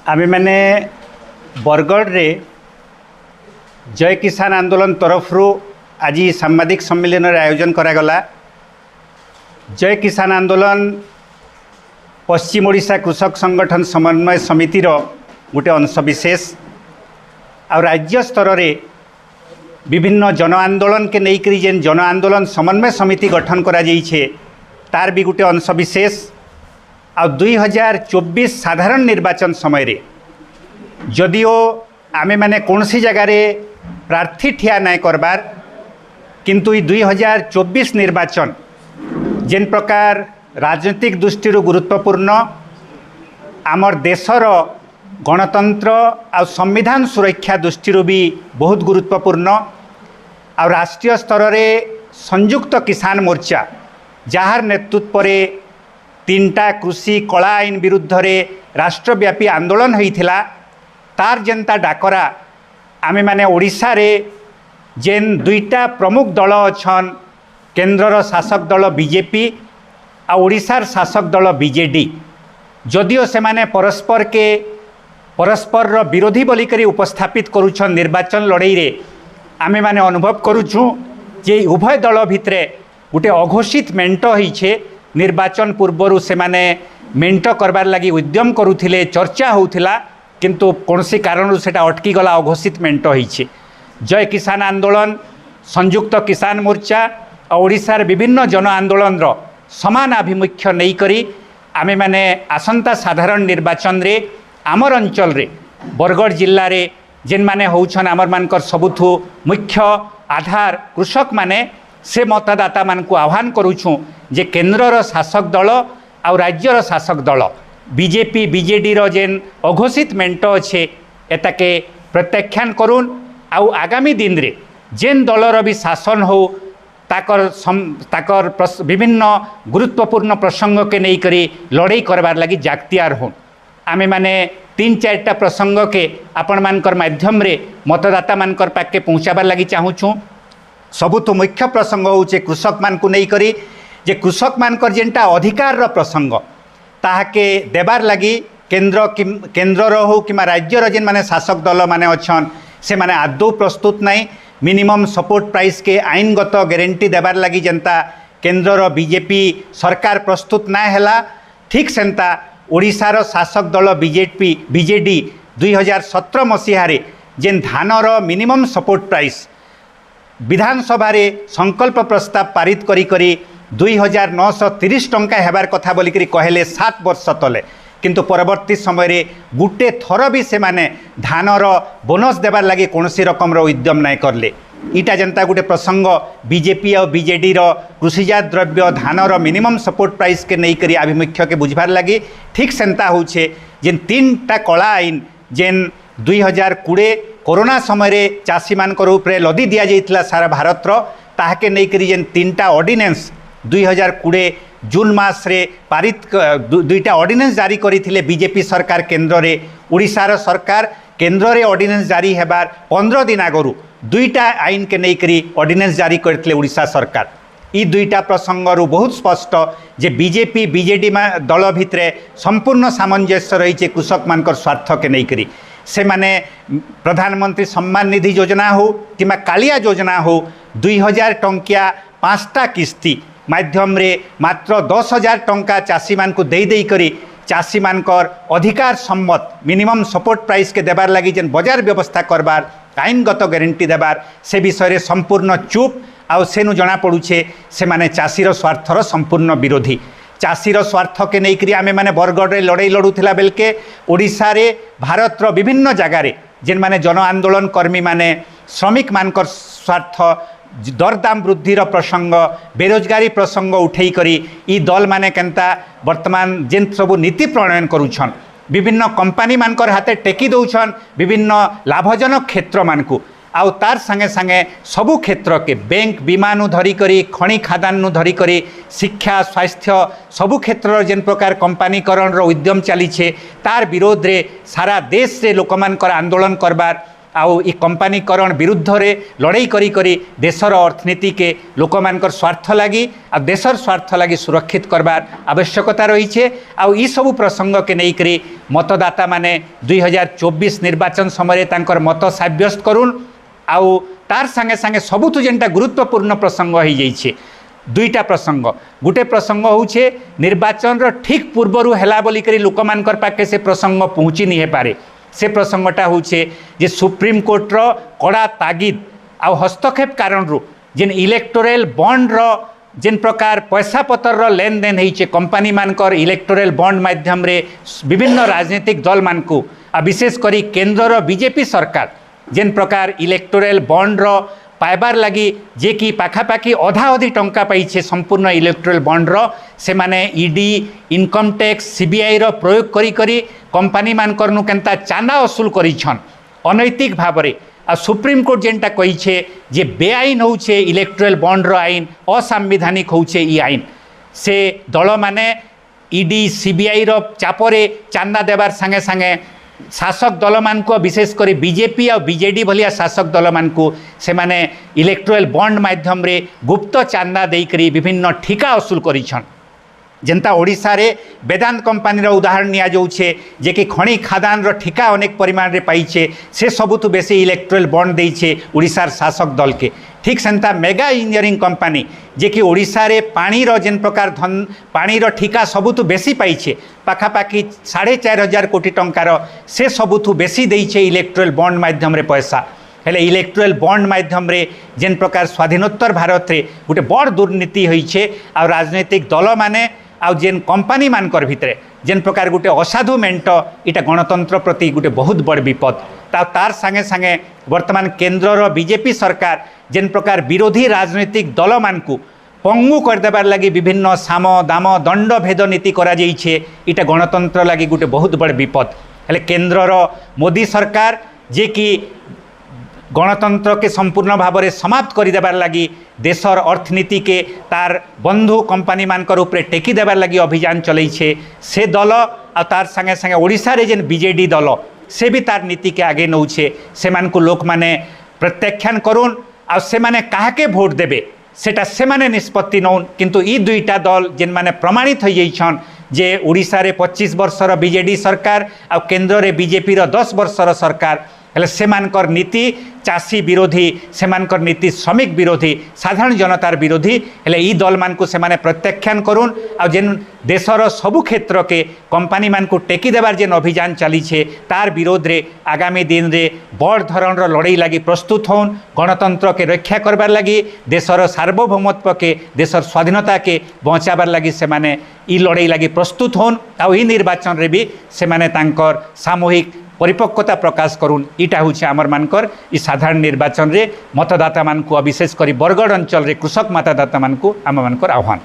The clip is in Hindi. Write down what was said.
आमे मैंने बरगढ़ रे जय किसान आंदोलन तरफ आज सांबादिक सम्मेलन आयोजन करागला। जय किसान आंदोलन पश्चिम ओडिशा कृषक संगठन समन्वय समितिर गोटे अंशविशेष आ राज्य स्तर रे विभिन्न जन आंदोलन के नहीं जेन जन आंदोलन समन्वय समिति गठन करा जाइछे तार भी गोटे अंशविशेष। आ 2024 साधारण निर्वाचन समय रे जदिओ आमे माने कौनसी जगार प्रार्थी ठिया नाय करबार किंतु 2024 निर्वाचन जेन प्रकार राजनीतिक दृष्टि गुरुत्वपूर्ण आमर देशर गणतंत्र आ संविधान सुरक्षा दृष्टि भी बहुत गुरुत्वपूर्ण आ राष्ट्रीय स्तर रे संयुक्त किसान मोर्चा जार नेतृत्व पर 3टा कृषि कला आईन विरुद्ध रे राष्ट्रव्यापी आंदोलन होइथिला तार जनता डाकरा आमे माने ओडिशा रे जेन 2टा प्रमुख दल अछन केंद्रर शासक दल बीजेपी आ ओडिशार शासक दल बीजेडी जदिओ से माने परस्पर विरोधी बोली करी उपस्थापित करुछन निर्वाचन लड़ाई रे आमे माने अनुभव करुछु जे उभय दल भितरे गोटे अघोषित मेंट होइछे। निर्वाचन पूर्वर से माने मेंट करबार लगी उद्यम करुथिले चर्चा होउथिला किंतु कौनसी कारण सेटा अटकी गला अघोषित मेंट होइछे। जय किसान आंदोलन संयुक्त किसान मोर्चा और ओडिशार विभिन्न जन आंदोलन रो समान आभिमुख्य नहीं करी आमे माने आसंता साधारण निर्वाचन रे आमर अंचल रे बरगढ़ जिल्ला रे जेन माने होउछन आमर मानकर सबुथु मुख्य आधार कृषक माने से मतदाता मान को आह्वान करुछुं जे केंद्रर शासक दल आ राज्यर शासक दल बीजेपी बीजेडी रो जेन अघोषित मेंट अच्छे एताके प्रत्याख्यान करुन आउ आगामी दिन रे जेन दलर भी शासन हो ताकर विभिन्न गुरुत्वपूर्ण प्रसंग के नहीं करी लड़ाई करबार लगी जागतियार हों। आमे माने 3-4टा प्रसंग के आपण मानकर माध्यम रे मतदाता मानकर पाके पहुँचाबार लगी चाहूँ। सबुतो मुख्य प्रसंग होचे कृषक मान को नहीं करी जे कृषक मानकर जेनटा अधिकार रो प्रसंग ताहाके देबार लगी केंद्र हो कि राज्यर जेन माने शासक दल माने अच्छन से माने आदौ प्रस्तुत नहीं। मिनिमम सपोर्ट प्राइस के आईनगत गारंटी देबार लगी जनता केंद्र बीजेपी सरकार प्रस्तुत ना हैला ठीक सेंता ओडिशार शासक दल बीजेडी 2017 मसीह जेन धानर मिनिमम सपोर्ट प्राइस विधानसभा रे संकल्प प्रस्ताव पारित करी 2930 टंका हेबार कथा बोलिकरी कहले 7 वर्ष तले किंतु परवर्ती समय रे गुटे थर भी से माने धानर बोनस देबार लगी कौनसी रकम उद्यम नाय करले। इटा जनता गोटे प्रसंग बीजेपी और बीजेडी रो कृषिजात द्रव्य धानर मिनिमम सपोर्ट प्राइस के नहीं करी आभिमुख्य के बुझबार लगी ठीक सेंता होउछे जेन 3टा कला आईन जेन 2020 कोरोना समय रे चाषी मानकर उपरे लदी दिया जाइथिला सारा भारत रो ताहाके नहीं करी जेन 3टा ऑर्डिनेंस 2020 जून मास रे पारित 2टा ऑर्डिनेंस जारी करिथिले बीजेपी सरकार केंद्र रे ओडिशार सरकार केंद्र रे ऑर्डिनेंस जारी हेबार 15 दिन आगरु 2टा आईन के नहीं करी ऑर्डिनेंस जारी करथिले ओडिशा सरकार। ई 2टा प्रसंग बहुत स्पष्ट जे बीजेपी बीजेडी दल भितरे संपूर्ण सामंजस्य रही कृषक मानकर स्वार्थ के नहीं करी से माने प्रधानमंत्री सम्मान निधि योजना हो कि कालिया योजना हो 2000 टंकिया 5टा किस्ती माध्यम रे मात्र 10,000 टंका चाषी मान को दे करी चाषी मानकर अधिकार सम्मत मिनिमम सपोर्ट प्राइस के देबार लगी जेन बाजार व्यवस्था करबार आईनगत गारंटी देबार से विषय संपूर्ण चुप आउ सेनु जना पड़ुछे से माने चाषीर स्वार्थर संपूर्ण विरोधी। चाषीर स्वार्थ के नहीं करी आमे माने बरगढ़ रे लड़ाई लड़ुथिला बेलके ओडिशा रे भारतर विभिन्न जगार जेन माने जन आंदोलन कर्मी माने श्रमिक मानकर स्वार्थ दरदाम वृद्धिर प्रसंग बेरोजगारी प्रसंग उठेई करी ई दल माने केनता वर्तमान जेन सबू नीति प्रणयन करुछन विभिन्न कंपनी मानकर हाथे टेकी दौछन विभिन्न लाभजनक क्षेत्र मानकू आउ तार संगे संगे सबू क्षेत्र के बैंक बीमा नु धरी करी खଣି खादान नु धरी करी शिक्षा स्वास्थ्य सबू क्षेत्र जेन प्रकार कंपनीकरण रो उद्यम चली छे तार विरोध रे सारा देश रे लोक मानकर आंदोलन करबार आउ ई कंपनीकरण विरुद्ध रे लड़ाई करी करी देशर अर्थनीति के लोक मानकर स्वार्थ लगी आ देशर स्वार्थ लगी सुरक्षित करबार आवश्यकता रही है। आउ ई सब प्रसंग के नहीं करी मतदाता माने 2024 निर्वाचन समय तांकर मत साब्यस्त करुन। आउ तार संगे संगे सबुतु जेनटा गुरुत्वपूर्ण प्रसंग हो जाइए दुईटा प्रसंग। गोटे प्रसंग होउछे निर्वाचन रो ठीक पूर्वरु हेला बोली करी लोक मानकर पाके से प्रसंग पहुँची नहीं पारे। से प्रसंगटा होउछे जे सुप्रीम कोर्ट रो कड़ा तागिद आ हस्तक्षेप कारण रु जेन इलेक्टोरल बॉन्ड रो जेन प्रकार पैसा पतर रो लेन देन होइछे कंपनी मानकर इलेक्टोरल बॉन्ड माध्यम रे विभिन्न राजनीतिक दल मानकू आ विशेष करी केंद्र रो बीजेपी सरकार जेन प्रकार इलेक्टोरल बॉन्ड रो पाइबार लगी जे कि पाखापाखि अधा अधि टंका पाइछे संपूर्ण इलेक्टोरल बॉन्ड रो से माने ईडी इनकम टैक्स सीबीआई रो प्रयोग करी करी कंपनी मानकर नु केनता चांदा वसूल करिछन अनैतिक भावरे। आ सुप्रीम कोर्ट जेनटा कहिछे जे बेआईन होउछे इलेक्टोरल बॉन्ड रो आईन असंवैधानिक होउछे ई आईन से दल माने ईडी सीबीआई रो चापरे चांदा देबार संगे संगे शासक दल मान विशेषकर बीजेपी और बीजेडी भलिया शासक दल मान से माने इलेक्टोरल बॉन्ड माध्यम रे गुप्त चांदा देकरी विभिन्न ठिका वसूल करिछन। जेनता ओडिशा रे वेदांत कंपनी उदाहरण निया जाउछे जे कि खणी खादान रो ठिका अनेक परिमाण रे पाइछे से सबुतु बेसी इलेक्टोरल बॉन्ड देइछे ओडिशार शासक दल के। ठीक सेंता मेगा इंजीनियरिंग कंपनी जे कि ओडिशा रे पानी रो जेन प्रकार धन पानी रो ठिका सबुतु बेसी पाइछे पाखापाखि 4,500 कोटी टंकार से सबुतु बेसी देइछे इलेक्टोरल बॉन्ड माध्यम रे पैसा। हेले इलेक्टोरल बॉन्ड माध्यम रे जेन प्रकार स्वाधीनोत्तर भारत रे गोटे बड़ दुर्नीति होइछे आ राजनीतिक दल माने आ जेन कंपनी मानकर भितरे जेन प्रकार गोटे असाधु मेंट इटा गणतंत्र प्रति गोटे बहुत बड़ विपद। तार संगे संगे वर्तमान केंद्र रो बीजेपी सरकार जेन प्रकार विरोधी राजनीतिक दल मानकू पंगु करदेबार लगी विभिन्न साम दाम दंड भेद नीति करा जाइछे इटा गणतंत्र लगी गोटे बहुत बड़ विपद। हेले केंद्र रो मोदी सरकार जे कि गणतंत्र के संपूर्ण भाव में समाप्त करदेबार लगी देशर अर्थनीति के तार बंधु कंपनी मानकर उपरे टेकी देबार लगी अभियान चलैछे से दल आ तार संगे संगे ओडिशा रे जेन बीजेडी दल से भी तार नीति के आगे नौछे से मानकु लोक माने प्रत्याख्यान करुन आ से माने काहाके भोट देबे सेटा से माने निष्पत्ति नौन। किंतु ई दुईटा दल जेन माने प्रमाणित हो जाइछन जे ओडिशा रे 25 वर्षर बीजेडी सरकार आ केंद्र रे बीजेपी रो 10 वर्षर सरकार हेले सेमानकर नीति चाषी विरोधी सेमानकर नीति श्रमिक विरोधी साधारण जनतार विरोधी। हेले ई दल मानकु सेमाने प्रत्याख्यान करुन आ जेन देशर सबु क्षेत्र के कंपनी मानकु टेकी देबार जेन अभियान चलीछे तार विरोध रे आगामी दिन रे बड़ धरणर लड़ाई लगी प्रस्तुत होन गणतंत्र के रक्षा करबार लगी देशर सार्वभौमत्व के देशर स्वाधीनता के बचाबार लगी सेमाने ई लड़ाई लगी प्रस्तुत होन आ ई निर्वाचन रे भी सेमाने तांकर सामूहिक परिपक्वता प्रकाश करुन। इटा होछि आमर मानकर ई साधारण निर्वाचन रे मतदाता मानकु विशेष करी बरगढ़ अंचल रे कृषक मतदाता मानकु आम मानकर आह्वान।